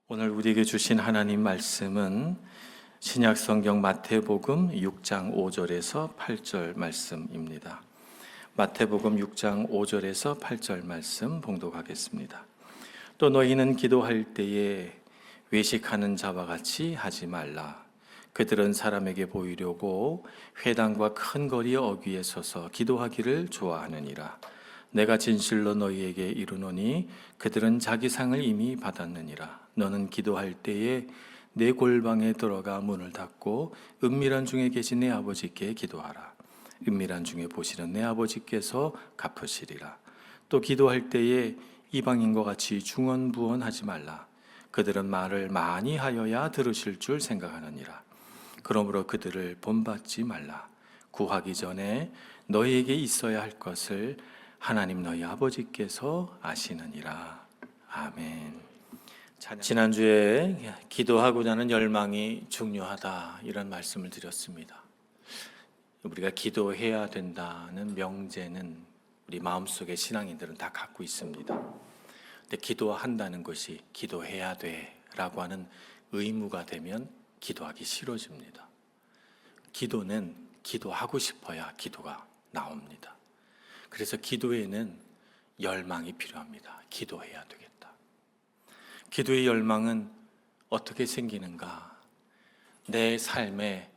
오늘 우리에게 주신 하나님 말씀은 신약 성경 마태복음 6장 5절에서 8절 말씀입니다. 마태복음 6장 5절에서 8절 말씀 봉독하겠습니다. 또 너희는 기도할 때에 외식하는 자와 같이 하지 말라. 그들은 사람에게 보이려고 회당과 큰 거리 어귀에 서서 기도하기를 좋아하느니라. 내가 진실로 너희에게 이르노니 그들은 자기 상을 이미 받았느니라. 너는 기도할 때에 내 골방에 들어가 문을 닫고 은밀한 중에 계신 내 아버지께 기도하라. 은밀한 중에 보시는 내 아버지께서 갚으시리라. 또 기도할 때에 이방인과 같이 중언부언하지 말라. 그들은 말을 많이 하여야 들으실 줄 생각하느니라. 그러므로 그들을 본받지 말라. 구하기 전에 너희에게 있어야 할 것을 하나님 너희 아버지께서 아시느니라. 아멘. 지난주에 기도하고자 하는 열망이 중요하다 이런 말씀을 드렸습니다. 우리가 기도해야 된다는 명제는 우리 마음속에 신앙인들은 다 갖고 있습니다. 근데 기도한다는 것이 기도해야 돼라고 하는 의무가 되면 기도하기 싫어집니다. 기도는 기도하고 싶어야 기도가 나옵니다. 그래서 기도에는 열망이 필요합니다. 기도해야 되겠다. 기도의 열망은 어떻게 생기는가? 내 삶의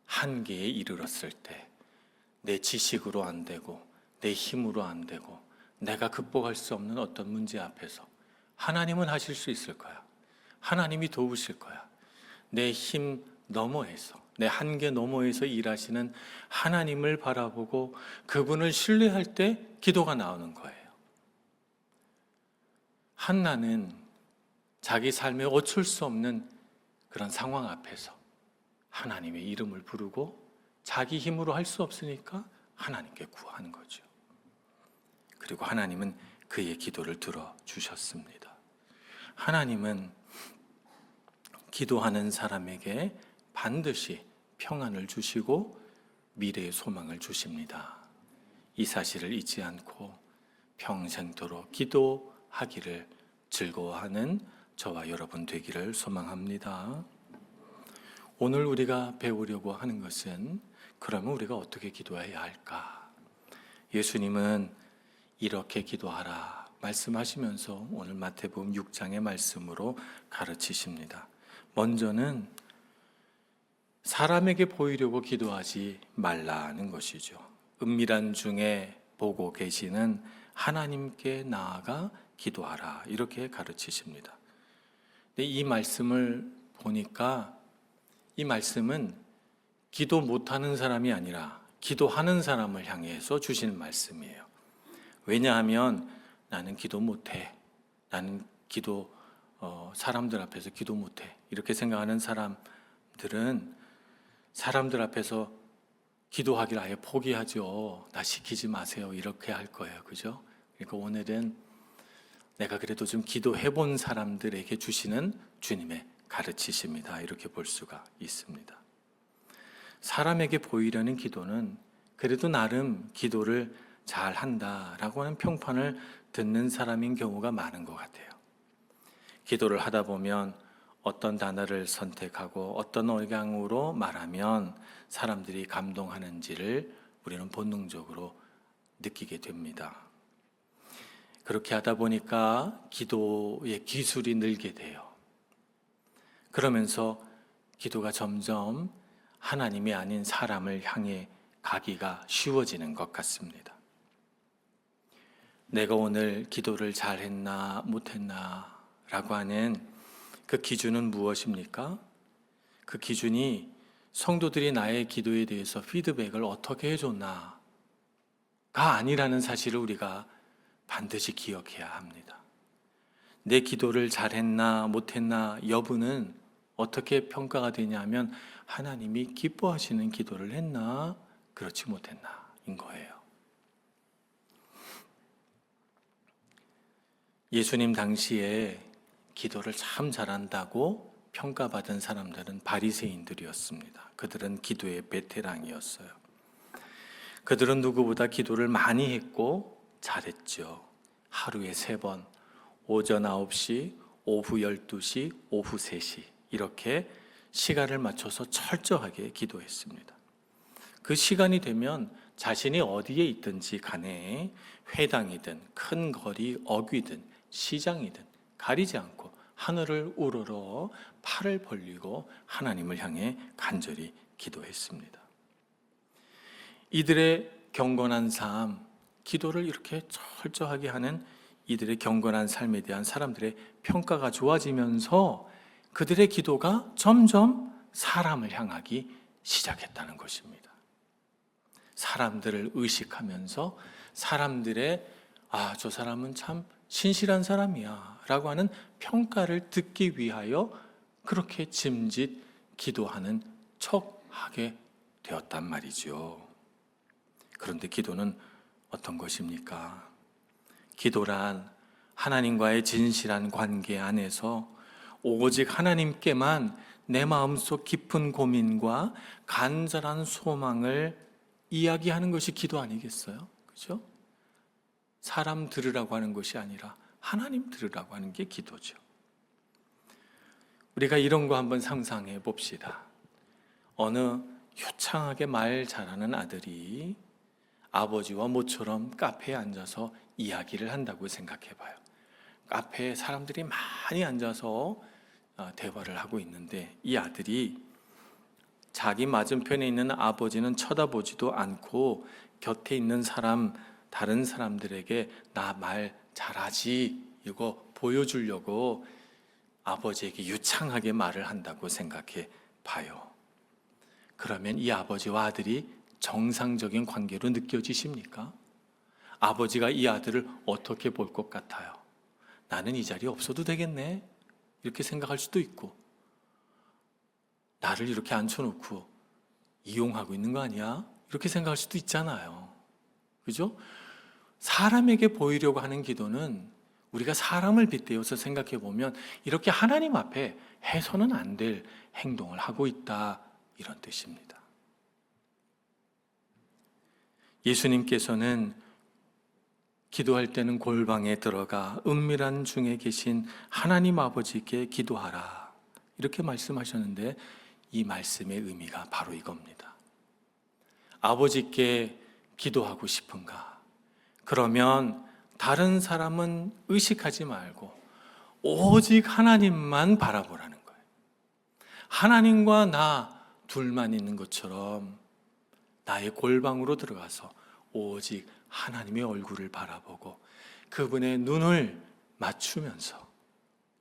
한계에 이르렀을 때, 내 지식으로 안 되고, 내 힘으로 안 되고, 내가 극복할 수 없는 어떤 문제 앞에서 하나님은 하실 수 있을 거야. 하나님이 도우실 거야. 내 힘 너머에서, 내 한계 너머에서 일하시는 하나님을 바라보고 그분을 신뢰할 때 기도가 나오는 거예요. 한나는 자기 삶에 어쩔 수 없는 그런 상황 앞에서 하나님의 이름을 부르고 자기 힘으로 할 수 없으니까 하나님께 구하는 거죠. 그리고 하나님은 그의 기도를 들어주셨습니다. 하나님은 기도하는 사람에게 반드시 평안을 주시고 미래의 소망을 주십니다. 이 사실을 잊지 않고 평생도록 기도하기를 즐거워하는 저와 여러분 되기를 소망합니다. 오늘 우리가 배우려고 하는 것은 그러면 우리가 어떻게 기도해야 할까? 예수님은 이렇게 기도하라 말씀하시면서 오늘 마태복음 6장의 말씀으로 가르치십니다. 먼저는 사람에게 보이려고 기도하지 말라는 것이죠. 은밀한 중에 보고 계시는 하나님께 나아가 기도하라 이렇게 가르치십니다. 근데 이 말씀을 보니까 이 말씀은 기도 못하는 사람이 아니라 기도하는 사람을 향해서 주시는 말씀이에요. 왜냐하면 나는 기도 못해. 나는 사람들 앞에서 기도 못해. 이렇게 생각하는 사람들은 사람들 앞에서 기도하기를 아예 포기하죠. 나 시키지 마세요. 이렇게 할 거예요. 그죠? 그러니까 오늘은 내가 그래도 좀 기도해 본 사람들에게 주시는 주님의 가르치십니다. 이렇게 볼 수가 있습니다. 사람에게 보이려는 기도는 그래도 나름 기도를 잘 한다라고 하는 평판을 듣는 사람인 경우가 많은 것 같아요. 기도를 하다 보면 어떤 단어를 선택하고 어떤 억양으로 말하면 사람들이 감동하는지를 우리는 본능적으로 느끼게 됩니다. 그렇게 하다 보니까 기도의 기술이 늘게 돼요. 그러면서 기도가 점점 하나님이 아닌 사람을 향해 가기가 쉬워지는 것 같습니다. 내가 오늘 기도를 잘했나 못했나 라고 하는 그 기준은 무엇입니까? 그 기준이 성도들이 나의 기도에 대해서 피드백을 어떻게 해줬나가 아니라는 사실을 우리가 반드시 기억해야 합니다. 내 기도를 잘했나 못했나 여부는 어떻게 평가가 되냐면 하나님이 기뻐하시는 기도를 했나 그렇지 못했나인 거예요. 예수님 당시에 기도를 참 잘한다고 평가받은 사람들은 바리새인들이었습니다. 그들은 기도의 베테랑이었어요. 그들은 누구보다 기도를 많이 했고 잘했죠. 하루에 3번, 오전 9시, 오후 12시, 오후 3시 이렇게 시간을 맞춰서 철저하게 기도했습니다. 그 시간이 되면 자신이 어디에 있든지 간에 회당이든 큰 거리 어귀든 시장이든 가리지 않고 하늘을 우러러 팔을 벌리고 하나님을 향해 간절히 기도했습니다. 이들의 경건한 삶, 기도를 이렇게 철저하게 하는 이들의 경건한 삶에 대한 사람들의 평가가 좋아지면서 그들의 기도가 점점 사람을 향하기 시작했다는 것입니다. 사람들을 의식하면서 사람들의 저 사람은 참 신실한 사람이야 라고 하는 평가를 듣기 위하여 그렇게 짐짓 기도하는 척하게 되었단 말이죠. 그런데 기도는 어떤 것입니까? 기도란 하나님과의 진실한 관계 안에서 오직 하나님께만 내 마음속 깊은 고민과 간절한 소망을 이야기하는 것이 기도 아니겠어요? 그죠? 사람 들으라고 하는 것이 아니라 하나님 들으라고 하는 게 기도죠. 우리가 이런 거 한번 상상해 봅시다. 어느 효창하게 말 잘하는 아들이 아버지와 모처럼 카페에 앉아서 이야기를 한다고 생각해 봐요. 카페에 사람들이 많이 앉아서 대화를 하고 있는데 이 아들이 자기 맞은편에 있는 아버지는 쳐다보지도 않고 곁에 있는 다른 사람들에게 나 말 잘하지 이거 보여주려고 아버지에게 유창하게 말을 한다고 생각해 봐요. 그러면 이 아버지와 아들이 정상적인 관계로 느껴지십니까? 아버지가 이 아들을 어떻게 볼 것 같아요? 나는 이 자리에 없어도 되겠네 이렇게 생각할 수도 있고, 나를 이렇게 앉혀놓고 이용하고 있는 거 아니야? 이렇게 생각할 수도 있잖아요. 그죠? 사람에게 보이려고 하는 기도는 우리가 사람을 빗대어서 생각해 보면 이렇게 하나님 앞에 해서는 안 될 행동을 하고 있다 이런 뜻입니다. 예수님께서는 기도할 때는 골방에 들어가 은밀한 중에 계신 하나님 아버지께 기도하라 이렇게 말씀하셨는데 이 말씀의 의미가 바로 이겁니다. 아버지께 기도하고 싶은가? 그러면 다른 사람은 의식하지 말고 오직 하나님만 바라보라는 거예요. 하나님과 나 둘만 있는 것처럼 나의 골방으로 들어가서 오직 하나님의 얼굴을 바라보고 그분의 눈을 맞추면서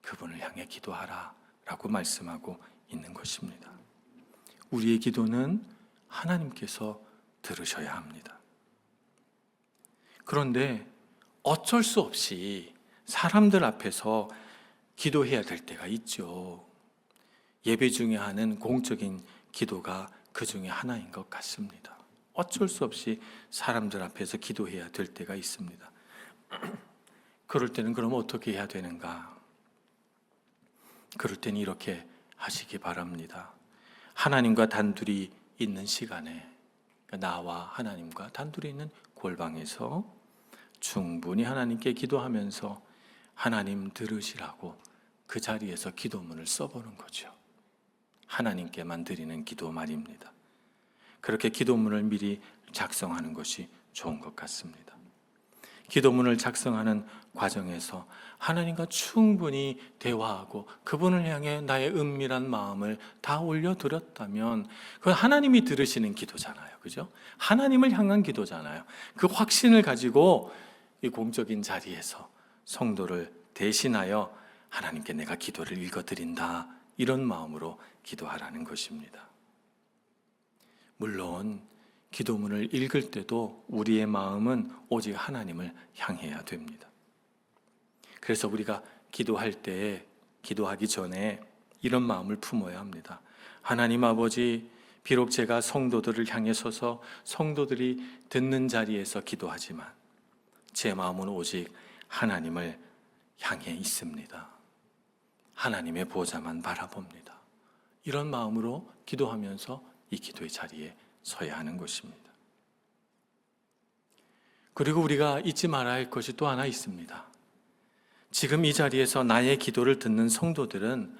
그분을 향해 기도하라 라고 말씀하고 있는 것입니다. 우리의 기도는 하나님께서 들으셔야 합니다. 그런데 어쩔 수 없이 사람들 앞에서 기도해야 될 때가 있죠. 예배 중에 하는 공적인 기도가 그 중에 하나인 것 같습니다. 어쩔 수 없이 사람들 앞에서 기도해야 될 때가 있습니다. 그럴 때는 그럼 어떻게 해야 되는가? 그럴 때는 이렇게 하시기 바랍니다. 하나님과 단둘이 있는 시간에, 나와 하나님과 단둘이 있는 골방에서 충분히 하나님께 기도하면서 하나님 들으시라고 그 자리에서 기도문을 써보는 거죠. 하나님께만 드리는 기도 말입니다. 그렇게 기도문을 미리 작성하는 것이 좋은 것 같습니다. 기도문을 작성하는 과정에서 하나님과 충분히 대화하고 그분을 향해 나의 은밀한 마음을 다 올려드렸다면 그건 하나님이 들으시는 기도잖아요. 그죠? 하나님을 향한 기도잖아요. 그 확신을 가지고 이 공적인 자리에서 성도를 대신하여 하나님께 내가 기도를 읽어드린다 이런 마음으로 기도하라는 것입니다. 물론 기도문을 읽을 때도 우리의 마음은 오직 하나님을 향해야 됩니다. 그래서 우리가 기도할 때, 기도하기 전에 이런 마음을 품어야 합니다. 하나님 아버지, 비록 제가 성도들을 향해 서서 성도들이 듣는 자리에서 기도하지만 제 마음은 오직 하나님을 향해 있습니다. 하나님의 보좌만 바라봅니다. 이런 마음으로 기도하면서 이 기도의 자리에 서야 하는 것입니다. 그리고 우리가 잊지 말아야 할 것이 또 하나 있습니다. 지금 이 자리에서 나의 기도를 듣는 성도들은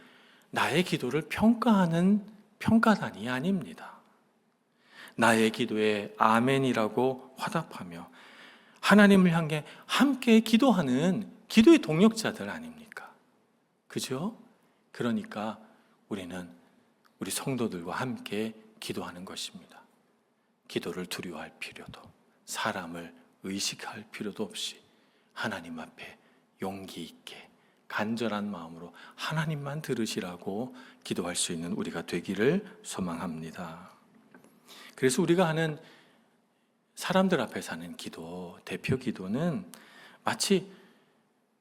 나의 기도를 평가하는 평가단이 아닙니다. 나의 기도에 아멘이라고 화답하며 하나님을 향해 함께 기도하는 기도의 동력자들 아닙니까? 그죠? 그러니까 우리는 우리 성도들과 함께 기도하는 것입니다. 기도를 두려워할 필요도, 사람을 의식할 필요도 없이 하나님 앞에 용기 있게 간절한 마음으로 하나님만 들으시라고 기도할 수 있는 우리가 되기를 소망합니다. 그래서 우리가 하는 사람들 앞에서 하는 기도, 대표 기도는 마치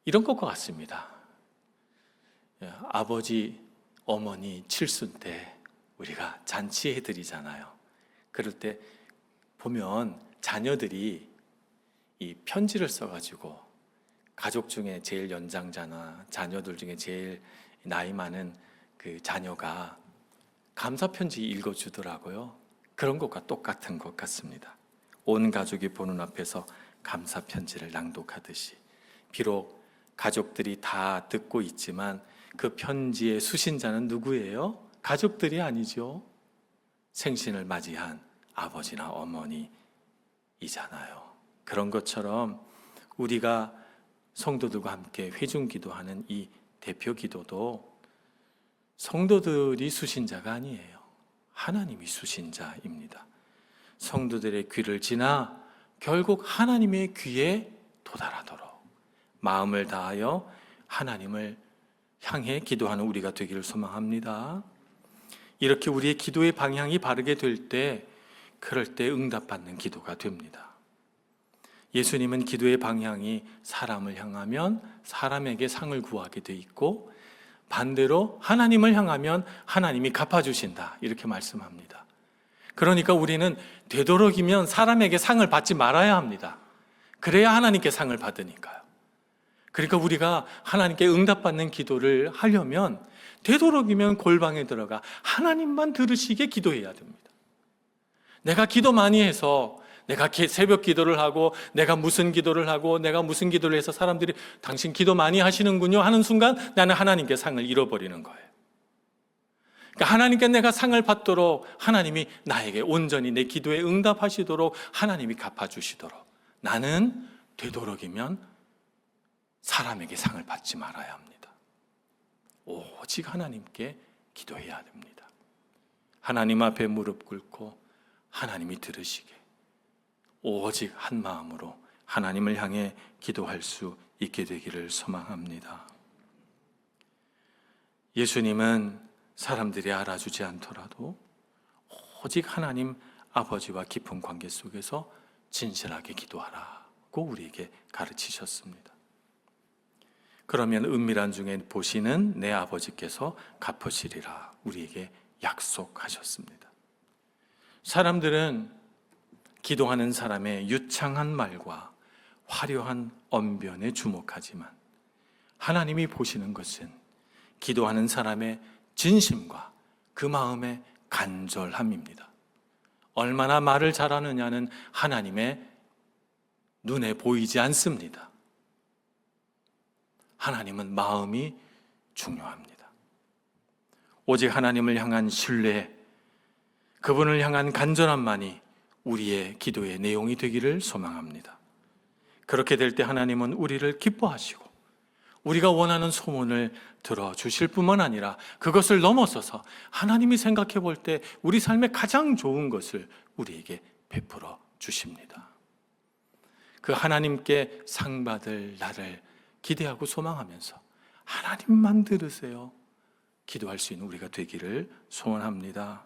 이런 것과 같습니다. 아버지, 어머니 칠순 때 우리가 잔치해 드리잖아요. 그럴 때 보면 자녀들이 이 편지를 써가지고 가족 중에 제일 연장자나 자녀들 중에 제일 나이 많은 그 자녀가 감사 편지 읽어주더라고요. 그런 것과 똑같은 것 같습니다. 온 가족이 보는 앞에서 감사 편지를 낭독하듯이, 비록 가족들이 다 듣고 있지만 그 편지의 수신자는 누구예요? 가족들이 아니죠. 생신을 맞이한 아버지나 어머니이잖아요. 그런 것처럼 우리가 성도들과 함께 회중 기도하는 이 대표 기도도 성도들이 수신자가 아니에요. 하나님이 수신자입니다. 성도들의 귀를 지나 결국 하나님의 귀에 도달하도록 마음을 다하여 하나님을 향해 기도하는 우리가 되기를 소망합니다. 이렇게 우리의 기도의 방향이 바르게 될 때, 그럴 때 응답받는 기도가 됩니다. 예수님은 기도의 방향이 사람을 향하면 사람에게 상을 구하게 돼 있고, 반대로 하나님을 향하면 하나님이 갚아주신다, 이렇게 말씀합니다. 그러니까 우리는 되도록이면 사람에게 상을 받지 말아야 합니다. 그래야 하나님께 상을 받으니까요. 그러니까 우리가 하나님께 응답받는 기도를 하려면 되도록이면 골방에 들어가 하나님만 들으시게 기도해야 됩니다. 내가 기도 많이 해서, 내가 새벽 기도를 하고, 내가 무슨 기도를 하고, 내가 무슨 기도를 해서 사람들이 당신 기도 많이 하시는군요 하는 순간 나는 하나님께 상을 잃어버리는 거예요. 그러니까 하나님께 내가 상을 받도록 하나님이 나에게 온전히 내 기도에 응답하시도록 하나님이 갚아주시도록 나는 되도록이면 사람에게 상을 받지 말아야 합니다. 오직 하나님께 기도해야 됩니다. 하나님 앞에 무릎 꿇고 하나님이 들으시게 오직 한 마음으로 하나님을 향해 기도할 수 있게 되기를 소망합니다. 예수님은 사람들이 알아주지 않더라도 오직 하나님 아버지와 깊은 관계 속에서 진실하게 기도하라고 우리에게 가르치셨습니다. 그러면 은밀한 중에 보시는 내 아버지께서 갚으시리라 우리에게 약속하셨습니다. 사람들은 기도하는 사람의 유창한 말과 화려한 언변에 주목하지만 하나님이 보시는 것은 기도하는 사람의 진심과 그 마음의 간절함입니다. 얼마나 말을 잘하느냐는 하나님의 눈에 보이지 않습니다. 하나님은 마음이 중요합니다. 오직 하나님을 향한 신뢰, 그분을 향한 간절함만이 우리의 기도의 내용이 되기를 소망합니다. 그렇게 될 때 하나님은 우리를 기뻐하시고 우리가 원하는 소원을 들어주실 뿐만 아니라 그것을 넘어서서 하나님이 생각해 볼 때 우리 삶에 가장 좋은 것을 우리에게 베풀어 주십니다. 그 하나님께 상 받을 날을 기대하고 소망하면서 하나님만 들으세요 기도할 수 있는 우리가 되기를 소원합니다.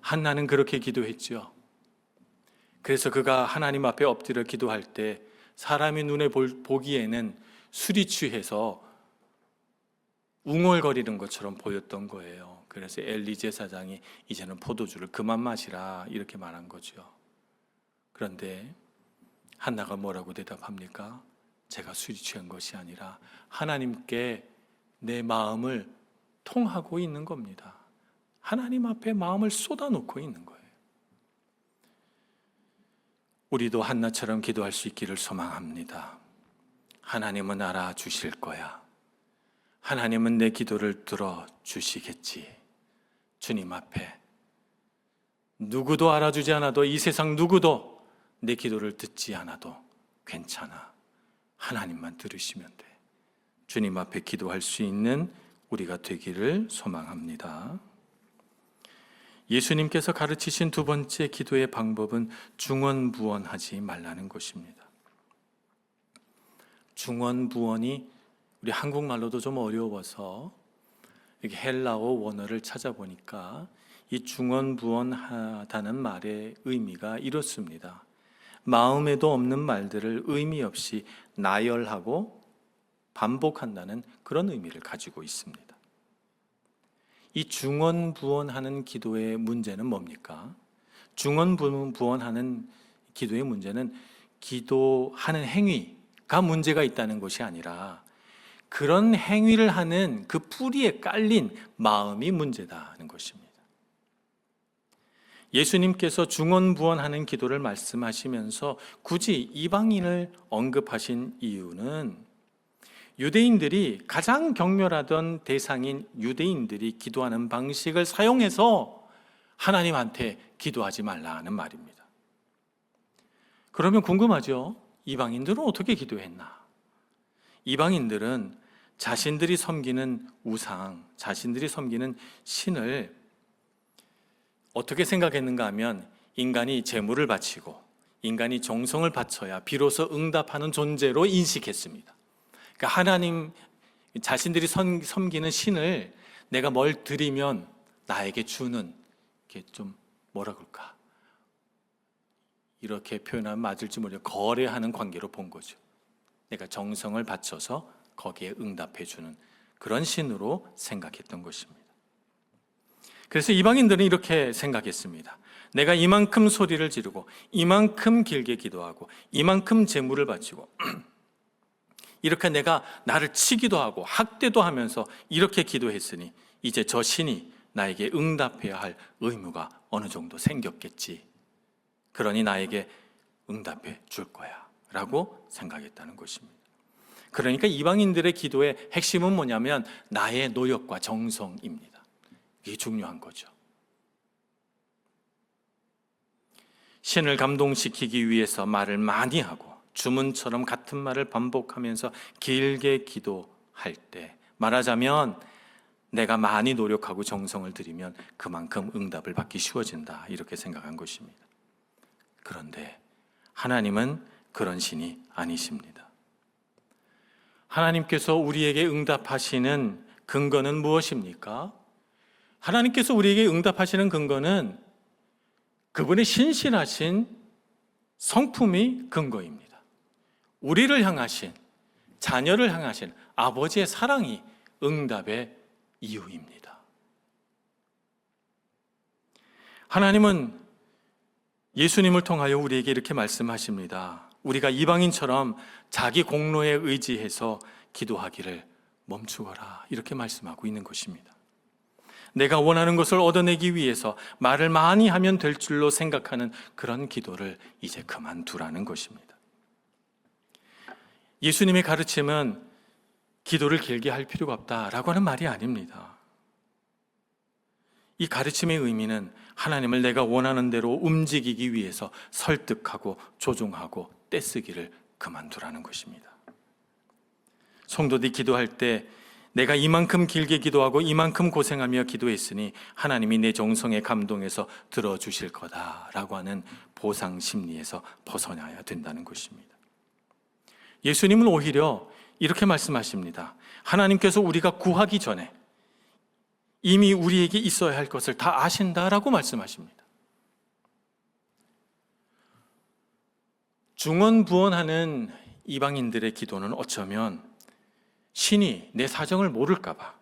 한나는 그렇게 기도했죠. 그래서 그가 하나님 앞에 엎드려 기도할 때 사람이 눈에 보기에는 술이 취해서 웅얼거리는 것처럼 보였던 거예요. 그래서 엘리 제사장이 이제는 포도주를 그만 마시라 이렇게 말한 거죠. 그런데 한나가 뭐라고 대답합니까? 제가 술이 취한 것이 아니라 하나님께 내 마음을 통하고 있는 겁니다. 하나님 앞에 마음을 쏟아놓고 있는 거예요. 우리도 한나처럼 기도할 수 있기를 소망합니다. 하나님은 알아주실 거야. 하나님은 내 기도를 들어주시겠지. 주님 앞에 누구도 알아주지 않아도, 이 세상 누구도 내 기도를 듣지 않아도 괜찮아. 하나님만 들으시면 돼. 주님 앞에 기도할 수 있는 우리가 되기를 소망합니다. 예수님께서 가르치신 두 번째 기도의 방법은 중언부언하지 말라는 것입니다. 중언부언이 우리 한국말로도 좀 어려워서 이렇게 헬라어 원어를 찾아보니까 이 중언부언하다는 말의 의미가 이렇습니다. 마음에도 없는 말들을 의미 없이 나열하고 반복한다는 그런 의미를 가지고 있습니다. 이 중언부언하는 기도의 문제는 뭡니까? 중언부언하는 기도의 문제는 기도하는 행위가 문제가 있다는 것이 아니라 그런 행위를 하는 그 뿌리에 깔린 마음이 문제다는 것입니다. 예수님께서 중언부언하는 기도를 말씀하시면서 굳이 이방인을 언급하신 이유는 유대인들이 가장 경멸하던 대상인 유대인들이 기도하는 방식을 사용해서 하나님한테 기도하지 말라는 말입니다. 그러면 궁금하죠? 이방인들은 어떻게 기도했나? 이방인들은 자신들이 섬기는 우상, 자신들이 섬기는 신을 어떻게 생각했는가 하면 인간이 제물을 바치고 인간이 정성을 바쳐야 비로소 응답하는 존재로 인식했습니다. 그러니까 하나님, 자신들이 섬기는 신을 내가 뭘 드리면 나에게 주는, 이게 좀 뭐라 그럴까, 이렇게 표현하면 맞을지 모르겠어요. 거래하는 관계로 본 거죠. 내가 정성을 바쳐서 거기에 응답해 주는 그런 신으로 생각했던 것입니다. 그래서 이방인들은 이렇게 생각했습니다. 내가 이만큼 소리를 지르고 이만큼 길게 기도하고 이만큼 제물을 바치고 이렇게 내가 나를 치기도 하고 학대도 하면서 이렇게 기도했으니 이제 저 신이 나에게 응답해야 할 의무가 어느 정도 생겼겠지. 그러니 나에게 응답해 줄 거야 라고 생각했다는 것입니다. 그러니까 이방인들의 기도의 핵심은 뭐냐면 나의 노력과 정성입니다. 이게 중요한 거죠. 신을 감동시키기 위해서 말을 많이 하고 주문처럼 같은 말을 반복하면서 길게 기도할 때, 말하자면 내가 많이 노력하고 정성을 들이면 그만큼 응답을 받기 쉬워진다, 이렇게 생각한 것입니다. 그런데 하나님은 그런 신이 아니십니다. 하나님께서 우리에게 응답하시는 근거는 무엇입니까? 하나님께서 우리에게 응답하시는 근거는 그분의 신실하신 성품이 근거입니다. 우리를 향하신, 자녀를 향하신 아버지의 사랑이 응답의 이유입니다. 하나님은 예수님을 통하여 우리에게 이렇게 말씀하십니다. 우리가 이방인처럼 자기 공로에 의지해서 기도하기를 멈추어라, 이렇게 말씀하고 있는 것입니다. 내가 원하는 것을 얻어내기 위해서 말을 많이 하면 될 줄로 생각하는 그런 기도를 이제 그만두라는 것입니다. 예수님의 가르침은 기도를 길게 할 필요가 없다라고 하는 말이 아닙니다. 이 가르침의 의미는 하나님을 내가 원하는 대로 움직이기 위해서 설득하고 조종하고 떼쓰기를 그만두라는 것입니다. 성도들이 기도할 때 내가 이만큼 길게 기도하고 이만큼 고생하며 기도했으니 하나님이 내 정성에 감동해서 들어주실 거다라고 하는 보상 심리에서 벗어나야 된다는 것입니다. 예수님은 오히려 이렇게 말씀하십니다. 하나님께서 우리가 구하기 전에 이미 우리에게 있어야 할 것을 다 아신다라고 말씀하십니다. 중언부언하는 이방인들의 기도는 어쩌면 신이 내 사정을 모를까 봐,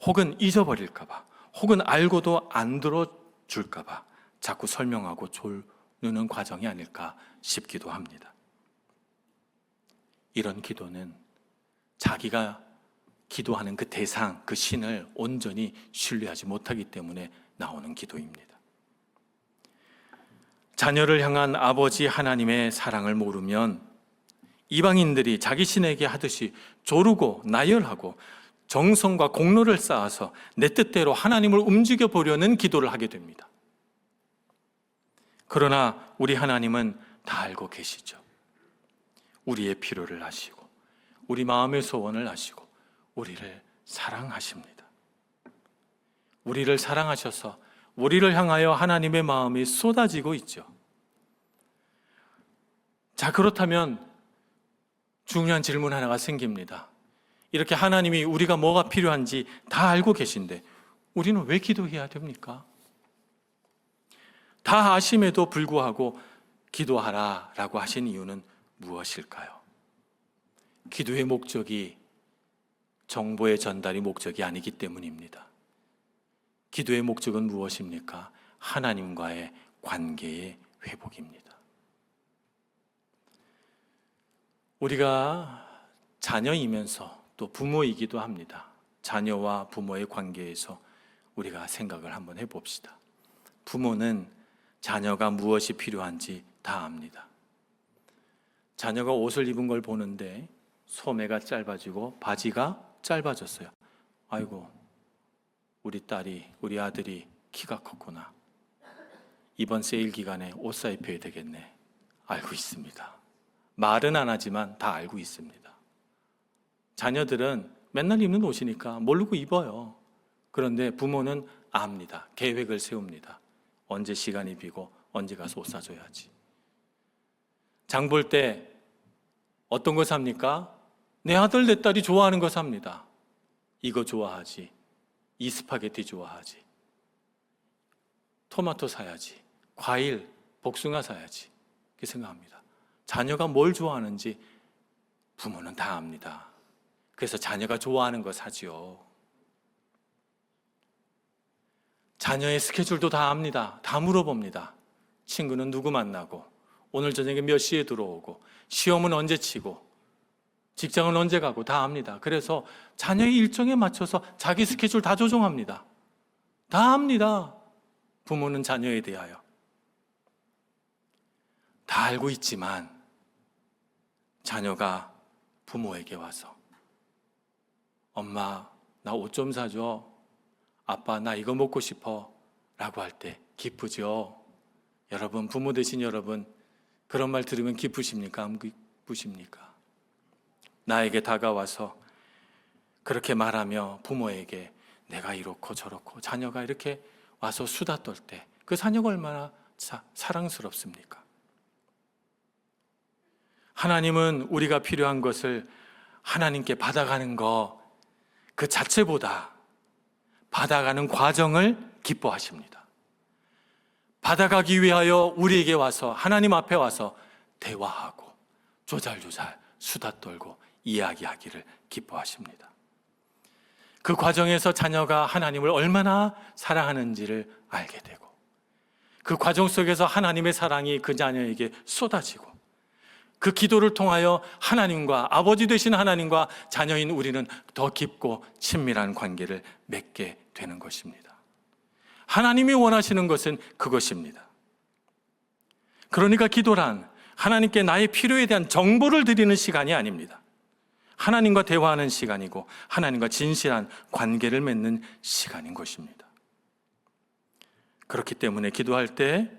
혹은 잊어버릴까 봐, 혹은 알고도 안 들어줄까 봐 자꾸 설명하고 조르는 과정이 아닐까 싶기도 합니다. 이런 기도는 자기가 기도하는 그 대상, 그 신을 온전히 신뢰하지 못하기 때문에 나오는 기도입니다. 자녀를 향한 아버지 하나님의 사랑을 모르면 이방인들이 자기 신에게 하듯이 조르고 나열하고 정성과 공로를 쌓아서 내 뜻대로 하나님을 움직여 보려는 기도를 하게 됩니다. 그러나 우리 하나님은 다 알고 계시죠. 우리의 필요를 아시고 우리 마음의 소원을 아시고 우리를 사랑하십니다. 우리를 사랑하셔서 우리를 향하여 하나님의 마음이 쏟아지고 있죠. 자, 그렇다면 중요한 질문 하나가 생깁니다. 이렇게 하나님이 우리가 뭐가 필요한지 다 알고 계신데 우리는 왜 기도해야 됩니까? 다 아심에도 불구하고 기도하라라고 하신 이유는 무엇일까요? 기도의 목적이 정보의 전달이 목적이 아니기 때문입니다. 기도의 목적은 무엇입니까? 하나님과의 관계의 회복입니다. 우리가 자녀이면서 또 부모이기도 합니다. 자녀와 부모의 관계에서 우리가 생각을 한번 해봅시다. 부모는 자녀가 무엇이 필요한지 다 압니다. 자녀가 옷을 입은 걸 보는데 소매가 짧아지고 바지가 짧아졌어요. 아이고, 우리 아들이 키가 컸구나. 이번 세일 기간에 옷 사입혀야 되겠네. 알고 있습니다. 말은 안 하지만 다 알고 있습니다. 자녀들은 맨날 입는 옷이니까 모르고 입어요. 그런데 부모는 압니다. 계획을 세웁니다. 언제 시간이 비고 언제 가서 옷 사줘야지. 장 볼 때 어떤 거 삽니까? 내 아들 내 딸이 좋아하는 거 삽니다. 이거 좋아하지, 이 스파게티 좋아하지, 토마토 사야지, 과일, 복숭아 사야지, 이렇게 생각합니다. 자녀가 뭘 좋아하는지 부모는 다 압니다. 그래서 자녀가 좋아하는 거 사지요. 자녀의 스케줄도 다 압니다. 다 물어봅니다. 친구는 누구 만나고, 오늘 저녁에 몇 시에 들어오고, 시험은 언제 치고, 직장은 언제 가고 다 압니다. 그래서 자녀의 일정에 맞춰서 자기 스케줄 다 조정합니다. 다 압니다. 부모는 자녀에 대하여. 다 알고 있지만 자녀가 부모에게 와서 엄마, 나 옷 좀 사줘. 아빠, 나 이거 먹고 싶어. 라고 할 때 기쁘죠? 여러분, 부모 되신 여러분, 그런 말 들으면 기쁘십니까? 안 기쁘십니까? 나에게 다가와서 그렇게 말하며 부모에게 내가 이렇고 저렇고, 자녀가 이렇게 와서 수다 떨 때 그 자녀가 얼마나 사랑스럽습니까? 하나님은 우리가 필요한 것을 하나님께 받아가는 것 그 자체보다 받아가는 과정을 기뻐하십니다. 받아가기 위하여 우리에게 와서, 하나님 앞에 와서 대화하고 조잘조잘 수다 떨고 이야기하기를 기뻐하십니다. 그 과정에서 자녀가 하나님을 얼마나 사랑하는지를 알게 되고, 그 과정 속에서 하나님의 사랑이 그 자녀에게 쏟아지고, 그 기도를 통하여 하나님과, 아버지 되신 하나님과 자녀인 우리는 더 깊고 친밀한 관계를 맺게 되는 것입니다. 하나님이 원하시는 것은 그것입니다. 그러니까 기도란 하나님께 나의 필요에 대한 정보를 드리는 시간이 아닙니다. 하나님과 대화하는 시간이고 하나님과 진실한 관계를 맺는 시간인 것입니다. 그렇기 때문에 기도할 때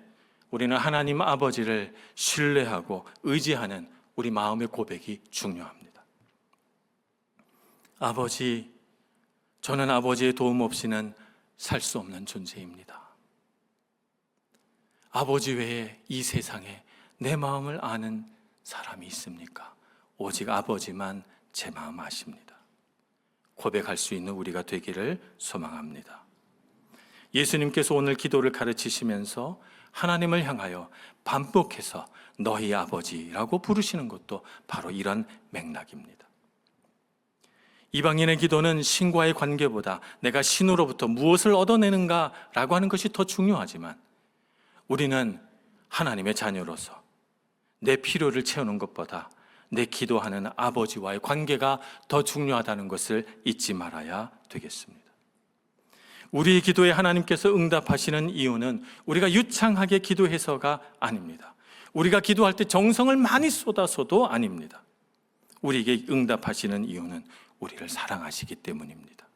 우리는 하나님 아버지를 신뢰하고 의지하는 우리 마음의 고백이 중요합니다. 아버지, 저는 아버지의 도움 없이는 살 수 없는 존재입니다. 아버지 외에 이 세상에 내 마음을 아는 사람이 있습니까? 오직 아버지만 제 마음 아십니다. 고백할 수 있는 우리가 되기를 소망합니다. 예수님께서 오늘 기도를 가르치시면서 하나님을 향하여 반복해서 너희 아버지라고 부르시는 것도 바로 이런 맥락입니다. 이방인의 기도는 신과의 관계보다 내가 신으로부터 무엇을 얻어내는가라고 하는 것이 더 중요하지만, 우리는 하나님의 자녀로서 내 필요를 채우는 것보다 내 기도하는 아버지와의 관계가 더 중요하다는 것을 잊지 말아야 되겠습니다. 우리의 기도에 하나님께서 응답하시는 이유는 우리가 유창하게 기도해서가 아닙니다. 우리가 기도할 때 정성을 많이 쏟아서도 아닙니다. 우리에게 응답하시는 이유는 우리를 사랑하시기 때문입니다.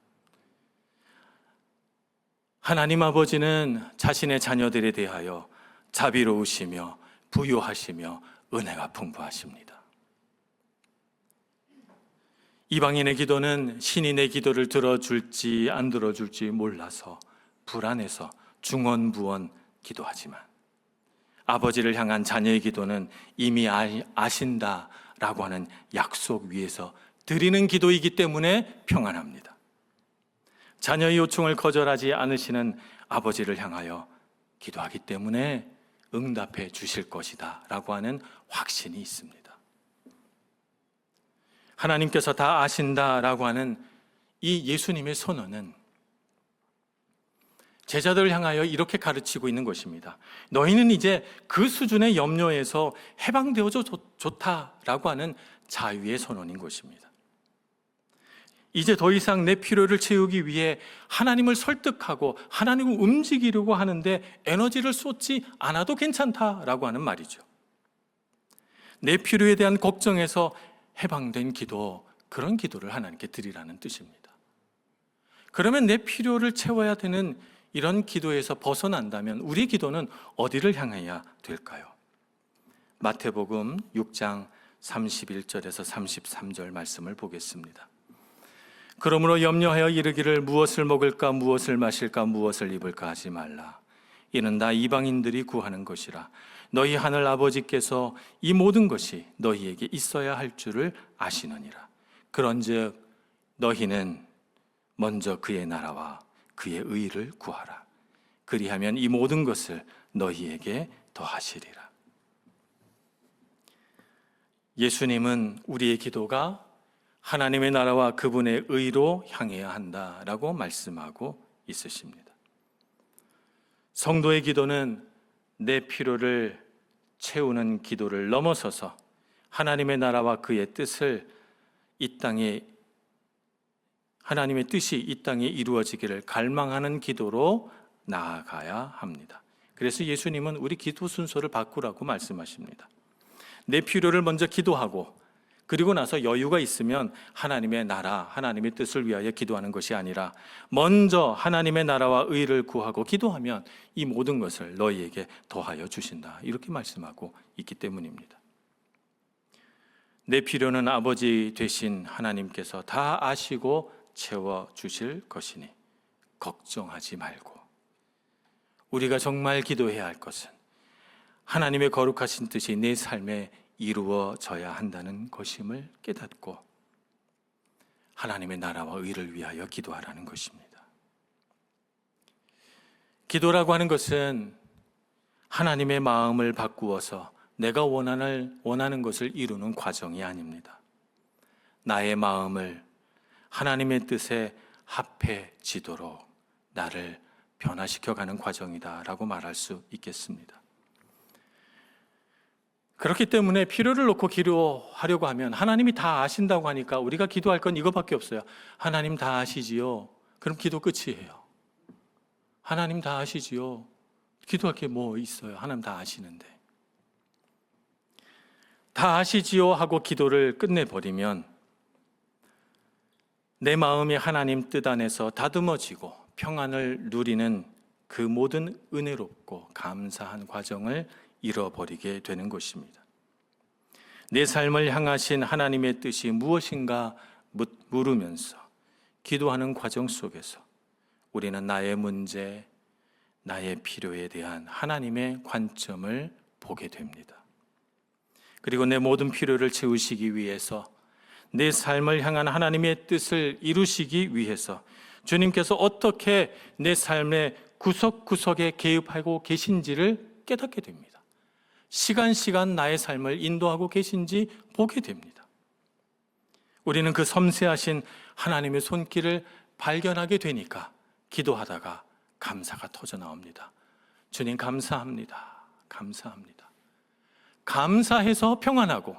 하나님 아버지는 자신의 자녀들에 대하여 자비로우시며 부유하시며 은혜가 풍부하십니다. 이방인의 기도는 신이 내 기도를 들어줄지 안 들어줄지 몰라서 불안해서 중언부언 기도하지만, 아버지를 향한 자녀의 기도는 이미 아신다라고 하는 약속 위에서 드리는 기도이기 때문에 평안합니다. 자녀의 요청을 거절하지 않으시는 아버지를 향하여 기도하기 때문에 응답해 주실 것이다 라고 하는 확신이 있습니다. 하나님께서 다 아신다라고 하는 이 예수님의 선언은 제자들을 향하여 이렇게 가르치고 있는 것입니다. 너희는 이제 그 수준의 염려에서 해방되어져 좋다라고 하는 자유의 선언인 것입니다. 이제 더 이상 내 필요를 채우기 위해 하나님을 설득하고 하나님을 움직이려고 하는데 에너지를 쏟지 않아도 괜찮다라고 하는 말이죠. 내 필요에 대한 걱정에서 해방된 기도, 그런 기도를 하나님께 드리라는 뜻입니다. 그러면 내 필요를 채워야 되는 이런 기도에서 벗어난다면 우리 기도는 어디를 향해야 될까요? 마태복음 6장 31절에서 33절 말씀을 보겠습니다. 그러므로 염려하여 이르기를 무엇을 먹을까 무엇을 마실까 무엇을 입을까 하지 말라. 이는 다 이방인들이 구하는 것이라. 너희 하늘 아버지께서 이 모든 것이 너희에게 있어야 할 줄을 아시느니라. 그런즉 너희는 먼저 그의 나라와 그의 의를 구하라. 그리하면 이 모든 것을 너희에게 더하시리라. 예수님은 우리의 기도가 하나님의 나라와 그분의 의로 향해야 한다라고 말씀하고 있으십니다. 성도의 기도는 내 필요를 채우는 기도를 넘어서서 하나님의 나라와 그의 뜻을 하나님의 뜻이 이 땅에 이루어지기를 갈망하는 기도로 나아가야 합니다. 그래서 예수님은 우리 기도 순서를 바꾸라고 말씀하십니다. 내 필요를 먼저 기도하고 그리고 나서 여유가 있으면 하나님의 나라, 하나님의 뜻을 위하여 기도하는 것이 아니라 먼저 하나님의 나라와 의를 구하고 기도하면 이 모든 것을 너희에게 더하여 주신다. 이렇게 말씀하고 있기 때문입니다. 내 필요는 아버지 되신 하나님께서 다 아시고 채워주실 것이니 걱정하지 말고, 우리가 정말 기도해야 할 것은 하나님의 거룩하신 뜻이 내 삶에 이루어져야 한다는 것임을 깨닫고 하나님의 나라와 의를 위하여 기도하라는 것입니다. 기도라고 하는 것은 하나님의 마음을 바꾸어서 내가 원하는 것을 이루는 과정이 아닙니다. 나의 마음을 하나님의 뜻에 합해지도록 나를 변화시켜가는 과정이다라고 말할 수 있겠습니다. 그렇기 때문에 필요를 놓고 기도하려고 하면 하나님이 다 아신다고 하니까 우리가 기도할 건 이거밖에 없어요. 하나님 다 아시지요? 그럼 기도 끝이에요. 하나님 다 아시지요? 기도할 게 뭐 있어요? 하나님 다 아시는데. 다 아시지요? 하고 기도를 끝내버리면 내 마음이 하나님 뜻 안에서 다듬어지고 평안을 누리는 그 모든 은혜롭고 감사한 과정을 잃어버리게 되는 것입니다. 내 삶을 향하신 하나님의 뜻이 무엇인가 물으면서 기도하는 과정 속에서 우리는 나의 문제, 나의 필요에 대한 하나님의 관점을 보게 됩니다. 그리고 내 모든 필요를 채우시기 위해서, 내 삶을 향한 하나님의 뜻을 이루시기 위해서 주님께서 어떻게 내 삶의 구석구석에 개입하고 계신지를 깨닫게 됩니다. 시간 나의 삶을 인도하고 계신지 보게 됩니다. 우리는 그 섬세하신 하나님의 손길을 발견하게 되니까 기도하다가 감사가 터져 나옵니다. 주님 감사합니다. 감사합니다. 감사해서 평안하고,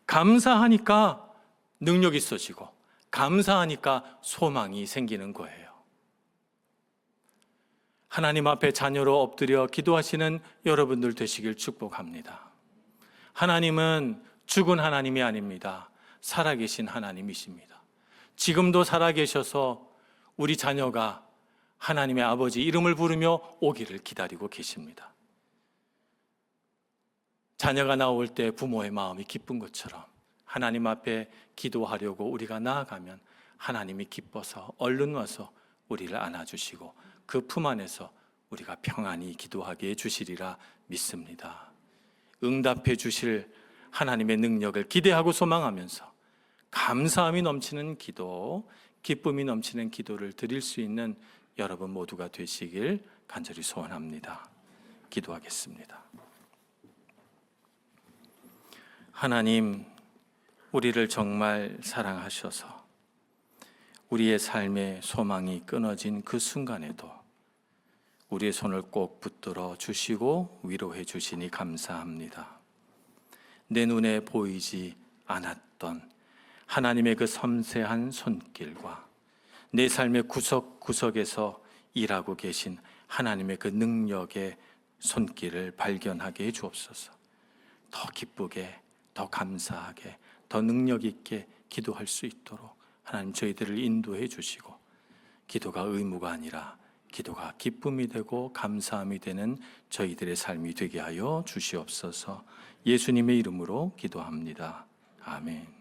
감사하니까 능력이 있어지고, 감사하니까 소망이 생기는 거예요. 하나님 앞에 자녀로 엎드려 기도하시는 여러분들 되시길 축복합니다. 하나님은 죽은 하나님이 아닙니다. 살아계신 하나님이십니다. 지금도 살아계셔서 우리 자녀가 하나님의 아버지 이름을 부르며 오기를 기다리고 계십니다. 자녀가 나올 때 부모의 마음이 기쁜 것처럼 하나님 앞에 기도하려고 우리가 나아가면 하나님이 기뻐서 얼른 와서 우리를 안아주시고 그 품 안에서 우리가 평안히 기도하게 해주시리라 믿습니다. 응답해 주실 하나님의 능력을 기대하고 소망하면서 감사함이 넘치는 기도, 기쁨이 넘치는 기도를 드릴 수 있는 여러분 모두가 되시길 간절히 소원합니다. 기도하겠습니다. 하나님, 우리를 정말 사랑하셔서 우리의 삶의 소망이 끊어진 그 순간에도 우리의 손을 꼭 붙들어 주시고 위로해 주시니 감사합니다. 내 눈에 보이지 않았던 하나님의 그 섬세한 손길과 내 삶의 구석구석에서 일하고 계신 하나님의 그 능력의 손길을 발견하게 해 주옵소서. 더 기쁘게, 더 감사하게, 더 능력 있게 기도할 수 있도록 하나님 저희들을 인도해 주시고 기도가 의무가 아니라 기도가 기쁨이 되고 감사함이 되는 저희들의 삶이 되게 하여 주시옵소서. 예수님의 이름으로 기도합니다. 아멘.